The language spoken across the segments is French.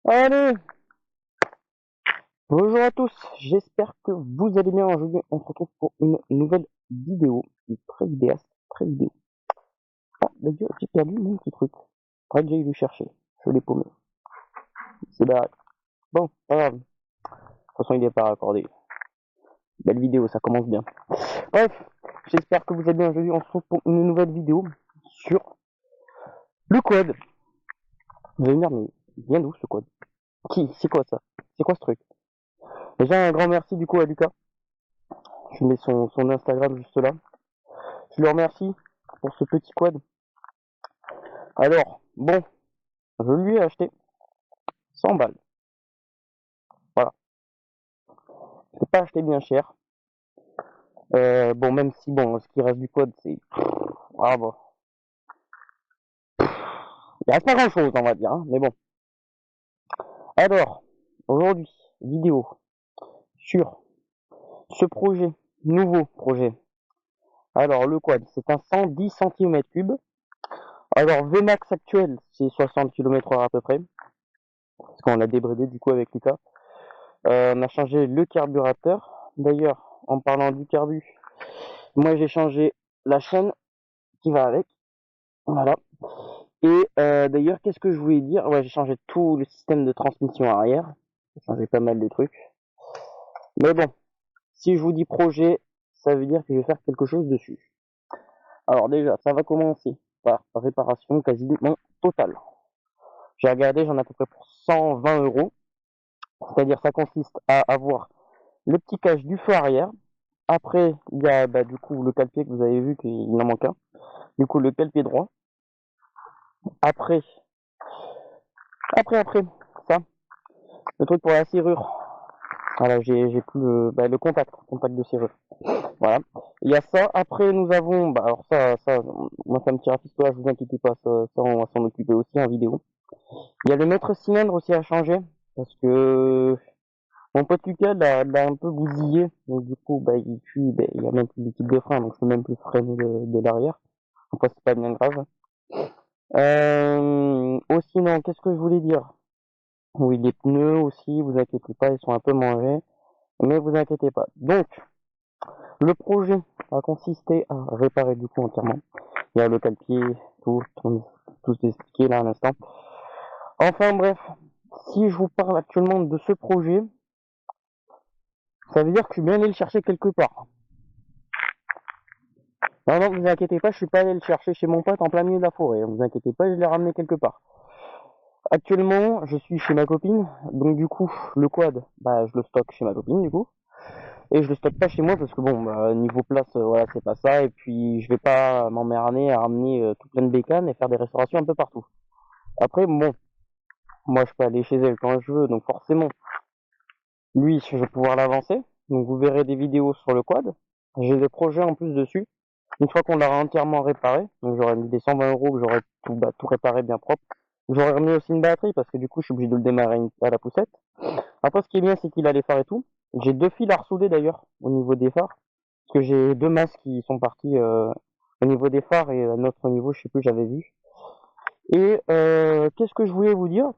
Allez, bonjour à tous, j'espère que vous allez bien. Aujourd'hui, on se retrouve pour une nouvelle vidéo, très vidéaste, très vidéo. Ah, d'ailleurs, j'ai perdu mon petit truc. Faudrait que j'aille le chercher, je l'ai paumé. C'est barré. Bon, pas grave. De toute façon, il n'est pas raccordé. Belle vidéo, ça commence bien. Bref, j'espère que vous allez bien. Aujourd'hui, on se retrouve pour une nouvelle vidéo sur le quad. Vous allez me dire, mais il vient d'où ce quad? C'est quoi ça? C'est quoi ce truc? Déjà, un grand merci du coup à Lucas. Je mets son Instagram juste là. Je le remercie pour ce petit quad. Alors, bon, je lui ai acheté 100 balles. Voilà. Je l'ai pas acheté bien cher. Bon, même si, bon, ce qui reste du quad, c'est... Ah bon. Il reste pas grand chose, on va dire, hein, mais bon. Alors, aujourd'hui, vidéo sur ce projet, nouveau projet. Alors, le quad, c'est un 110 cm3. Alors, Vmax actuel, c'est 60 km/h à peu près. Parce qu'on l'a débridé du coup avec Lucas. On a changé le carburateur. D'ailleurs, en parlant du carbu, moi j'ai changé la chaîne qui va avec. Voilà. Et d'ailleurs, qu'est-ce que je voulais dire? Ouais, j'ai changé tout le système de transmission arrière. J'ai changé pas mal de trucs. Mais bon, si je vous dis projet, ça veut dire que je vais faire quelque chose dessus. Alors déjà, ça va commencer par réparation quasiment totale. J'ai regardé, j'en ai à peu près pour 120 €. C'est-à-dire, ça consiste à avoir le petit cache du feu arrière. Après, il y a du coup le cale-pied que vous avez vu qu'il en manque un. Du coup, le cale-pied droit. Après, ça, le truc pour la serrure. Voilà, j'ai plus le contact de serrure. Voilà. Il y a ça. Après, nous avons, alors ça, moi ça me tire à pistolage, vous inquiétez pas, ça on va s'en occuper aussi en vidéo. Il y a le maître cylindre aussi à changer, parce que mon pote Lucas l'a un peu bousillé, donc du coup, il y a même plus de type de frein, donc je peux même plus freiner de l'arrière. Donc c'est pas bien grave. Aussi, non, qu'est-ce que je voulais dire? Oui, les pneus aussi, vous inquiétez pas, ils sont un peu mangés, mais vous inquiétez pas. Donc, le projet va consister à réparer du coup entièrement. Il y a le cale-pied, tout expliqué là à l'instant. Enfin bref, si je vous parle actuellement de ce projet, ça veut dire que je suis bien allé le chercher quelque part. Non, non, vous inquiétez pas, je suis pas allé le chercher chez mon pote en plein milieu de la forêt. Vous inquiétez pas, je l'ai ramené quelque part. Actuellement, je suis chez ma copine, donc du coup, le quad, je le stocke chez ma copine du coup. Et je le stocke pas chez moi parce que bon, niveau place, voilà, c'est pas ça. Et puis, je vais pas m'emmerder à ramener tout plein de bécanes et faire des restaurations un peu partout. Après, bon, moi, je peux aller chez elle quand je veux, donc forcément, lui, je vais pouvoir l'avancer. Donc, vous verrez des vidéos sur le quad. J'ai des projets en plus dessus. Une fois qu'on l'aura entièrement réparé, donc j'aurais mis des 120 €, que j'aurais tout réparé bien propre. J'aurais remis aussi une batterie parce que du coup, je suis obligé de le démarrer à la poussette. Après, ce qui est bien, c'est qu'il a les phares et tout. J'ai 2 fils à ressouder d'ailleurs au niveau des phares. Parce que j'ai 2 masses qui sont partis au niveau des phares et à notre niveau, je sais plus, j'avais vu. Et qu'est-ce que je voulais vous dire?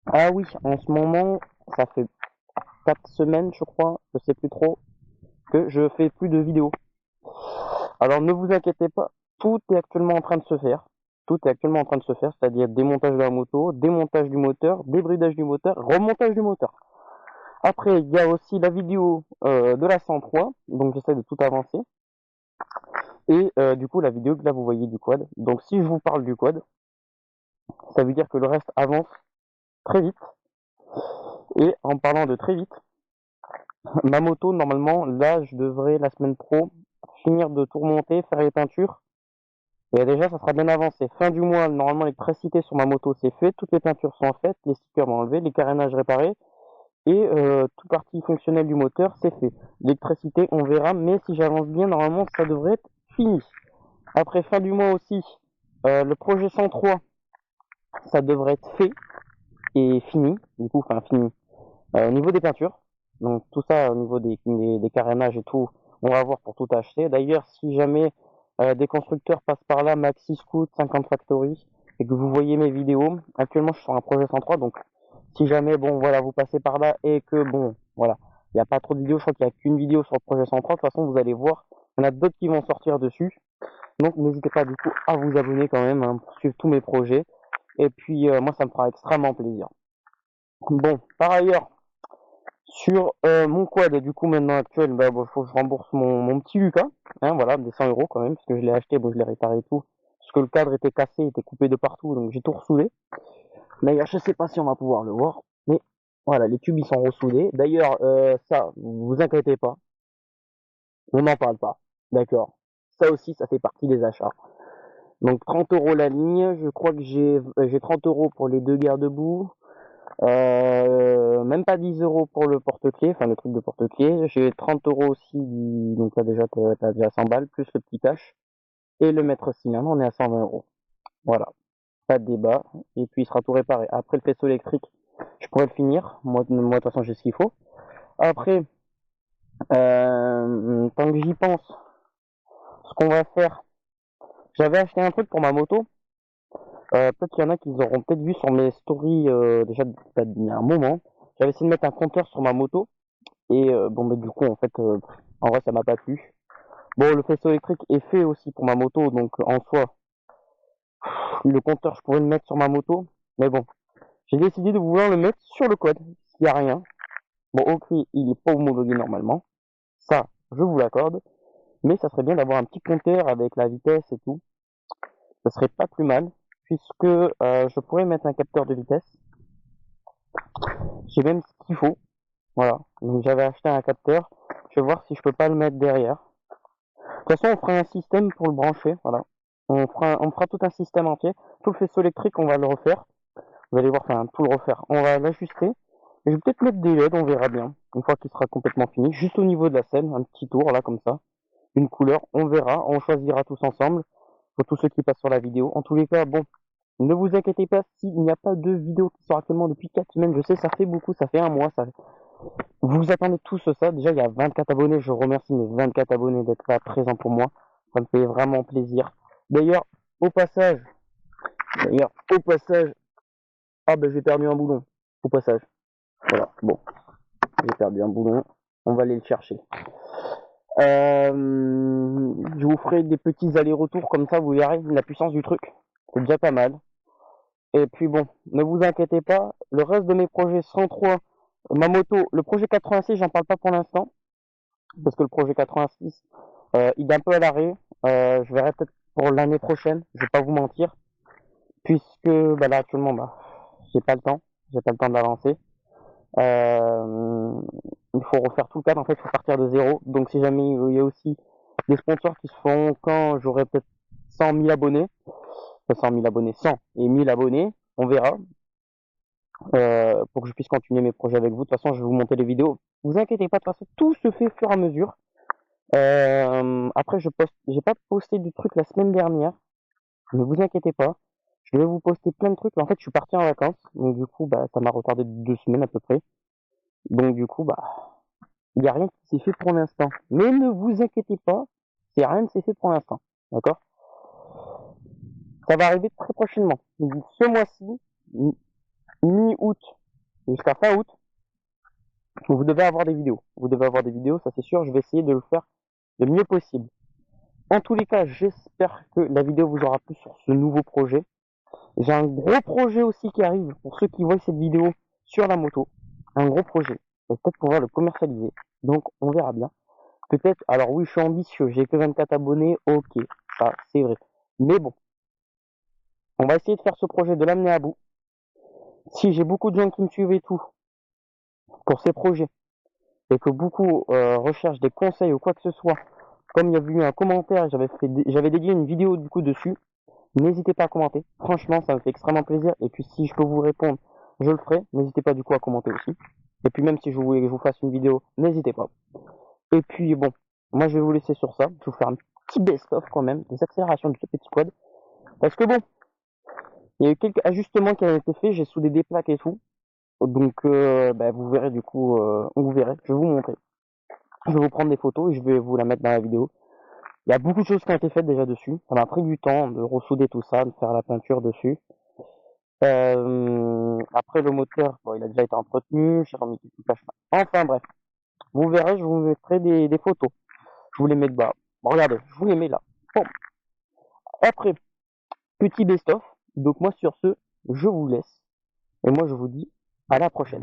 Ah oui, en ce moment, ça fait 4 semaines, je crois, je sais plus trop, que je fais plus de vidéos. Alors ne vous inquiétez pas, tout est actuellement en train de se faire. Tout est actuellement en train de se faire, c'est-à-dire démontage de la moto, démontage du moteur, débridage du moteur, remontage du moteur. Après, il y a aussi la vidéo de la 103, donc j'essaie de tout avancer. Et du coup, la vidéo que là vous voyez du quad. Donc si je vous parle du quad, ça veut dire que le reste avance très vite. Et en parlant de très vite, ma moto, normalement, là, je devrais, la semaine pro, finir de tout remonter, faire les peintures. Et déjà, ça sera bien avancé. Fin du mois, normalement, l'électricité sur ma moto, c'est fait. Toutes les peintures sont faites, les stickers sont enlevés, les carénages réparés. Et toute partie fonctionnelle du moteur, c'est fait. L'électricité, on verra, mais si j'avance bien, normalement, ça devrait être fini. Après fin du mois aussi, le projet 103, ça devrait être fait et fini, du coup, enfin fini, au niveau des peintures. Donc tout ça au niveau des carénages et tout, on va voir pour tout acheter. D'ailleurs, si jamais des constructeurs passent par là, Maxi Scoot, 50 Factory, et que vous voyez mes vidéos, actuellement je suis sur un projet 103, donc si jamais, bon voilà, vous passez par là et que, bon, voilà, il n'y a pas trop de vidéos, je crois qu'il n'y a qu'une vidéo sur le projet 103, de toute façon vous allez voir, il y en a d'autres qui vont sortir dessus. Donc n'hésitez pas du coup à vous abonner quand même, hein, pour suivre tous mes projets. Et puis moi ça me fera extrêmement plaisir. Bon, par ailleurs, sur mon quad, du coup maintenant actuel, bah, bon, faut que je rembourse mon petit Lucas, hein, voilà, des 100 euros quand même, parce que je l'ai acheté, bon je l'ai réparé et tout, parce que le cadre était cassé, il était coupé de partout, donc j'ai tout ressoudé. D'ailleurs, je sais pas si on va pouvoir le voir, mais voilà, les tubes ils sont ressoudés. D'ailleurs, ça, vous inquiétez pas, on n'en parle pas, d'accord. Ça aussi, ça fait partie des achats. Donc 30 euros la ligne, je crois que j'ai 30 euros pour les deux garde-boue, même pas 10 euros pour le porte-clés, enfin le truc de porte-clés. J'ai 30 euros aussi, donc là déjà t'as déjà 100 balles, plus le petit cash. Et le mètre cylindre, on est à 120 euros. Voilà, pas de débat. Et puis il sera tout réparé. Après le faisceau électrique, je pourrais le finir. Moi de toute façon j'ai ce qu'il faut. Après, tant que j'y pense, ce qu'on va faire, j'avais acheté un truc pour ma moto. Peut-être qu'il y en a qui auront peut-être vu sur mes stories déjà il y a un moment. J'avais essayé de mettre un compteur sur ma moto et bon mais du coup en fait en vrai ça m'a pas plu. Bon le faisceau électrique est fait aussi pour ma moto donc en soi le compteur je pourrais le mettre sur ma moto mais bon j'ai décidé de vouloir le mettre sur le quad s'il y a rien. Bon ok il est pas homologué normalement ça je vous l'accorde mais ça serait bien d'avoir un petit compteur avec la vitesse et tout ça serait pas plus mal puisque je pourrais mettre un capteur de vitesse. J'ai même ce qu'il faut. Voilà. Donc j'avais acheté un capteur. Je vais voir si je peux pas le mettre derrière. De toute façon, on fera un système pour le brancher. Voilà. On fera tout un système entier. Tout le faisceau électrique, on va le refaire. Vous allez voir, enfin, tout le refaire. On va l'ajuster. Et je vais peut-être mettre des LED, on verra bien. Une fois qu'il sera complètement fini. Juste au niveau de la scène, un petit tour, là, comme ça. Une couleur, on verra. On choisira tous ensemble. Pour tous ceux qui passent sur la vidéo. En tous les cas, bon, ne vous inquiétez pas s'il n'y a pas de vidéo qui sort actuellement depuis 4 semaines. Je sais, ça fait beaucoup, ça fait un mois. Vous attendez tous ça. Déjà, il y a 24 abonnés. Je remercie mes 24 abonnés d'être là présents pour moi. Ça me fait vraiment plaisir. D'ailleurs, au passage, d'ailleurs, au passage, ah ben j'ai perdu un boulon. Au passage. Voilà, bon, j'ai perdu un boulon. On va aller le chercher. Je vous ferai des petits allers-retours comme ça, vous verrez la puissance du truc. C'est déjà pas mal. Et puis bon, ne vous inquiétez pas, le reste de mes projets 103, ma moto, le projet 86, j'en parle pas pour l'instant, parce que le projet 86, il est un peu à l'arrêt. Je verrai peut-être pour l'année prochaine, je vais pas vous mentir, puisque bah, là actuellement, bah, j'ai pas le temps d'avancer. Euh, il faut refaire tout le cadre, en fait, il faut partir de zéro. Donc si jamais il y a aussi des sponsors qui se font quand j'aurai peut-être 100 000 abonnés, 100 000 abonnés, 100 et 1000 abonnés, on verra, pour que je puisse continuer mes projets avec vous. De toute façon, je vais vous monter les vidéos. Vous inquiétez pas, de toute façon, tout se fait au fur et à mesure. Après, j'ai pas posté du truc la semaine dernière. Ne vous inquiétez pas. Je vais vous poster plein de trucs. En fait, je suis parti en vacances. Donc, du coup, bah, ça m'a retardé de 2 semaines à peu près. Donc, du coup, bah, il n'y a rien qui s'est fait pour l'instant. Mais ne vous inquiétez pas. C'est rien ne s'est fait pour l'instant. D'accord? Ça va arriver très prochainement. Donc, ce mois-ci, mi-août jusqu'à fin août, vous devez avoir des vidéos. Vous devez avoir des vidéos, ça c'est sûr. Je vais essayer de le faire le mieux possible. En tous les cas, j'espère que la vidéo vous aura plu sur ce nouveau projet. J'ai un gros projet aussi qui arrive pour ceux qui voient cette vidéo sur la moto. Un gros projet. Et peut-être pouvoir le commercialiser. Donc, on verra bien. Peut-être, alors oui, je suis ambitieux. J'ai que 24 abonnés. Ok, ça, c'est vrai. Mais bon, on va essayer de faire ce projet, de l'amener à bout. Si j'ai beaucoup de gens qui me suivent et tout, pour ces projets, et que beaucoup recherchent des conseils ou quoi que ce soit, comme il y a eu un commentaire, j'avais dédié une vidéo du coup dessus. N'hésitez pas à commenter. Franchement, ça me fait extrêmement plaisir. Et puis, si je peux vous répondre, je le ferai. N'hésitez pas du coup à commenter aussi. Et puis, même si je voulais que je vous fasse une vidéo, n'hésitez pas. Et puis, bon, moi, je vais vous laisser sur ça. Je vais vous faire un petit best-of quand même, des accélérations de ce petit quad. Parce que bon, il y a eu quelques ajustements qui ont été faits, j'ai soudé des plaques et tout. Donc vous verrez du coup, vous verrez, je vais vous montrer. Je vais vous prendre des photos et je vais vous la mettre dans la vidéo. Il y a beaucoup de choses qui ont été faites déjà dessus. Ça m'a pris du temps de ressouder tout ça, de faire la peinture dessus. Après le moteur, bon, il a déjà été entretenu, j'ai remis quelques caches. Enfin bref, vous verrez, je vous mettrai des photos. Je vous les mets de bas. Bon, regardez, je vous les mets là. Bon. Après, petit best-of. Donc moi sur ce, je vous laisse. Et moi je vous dis à la prochaine.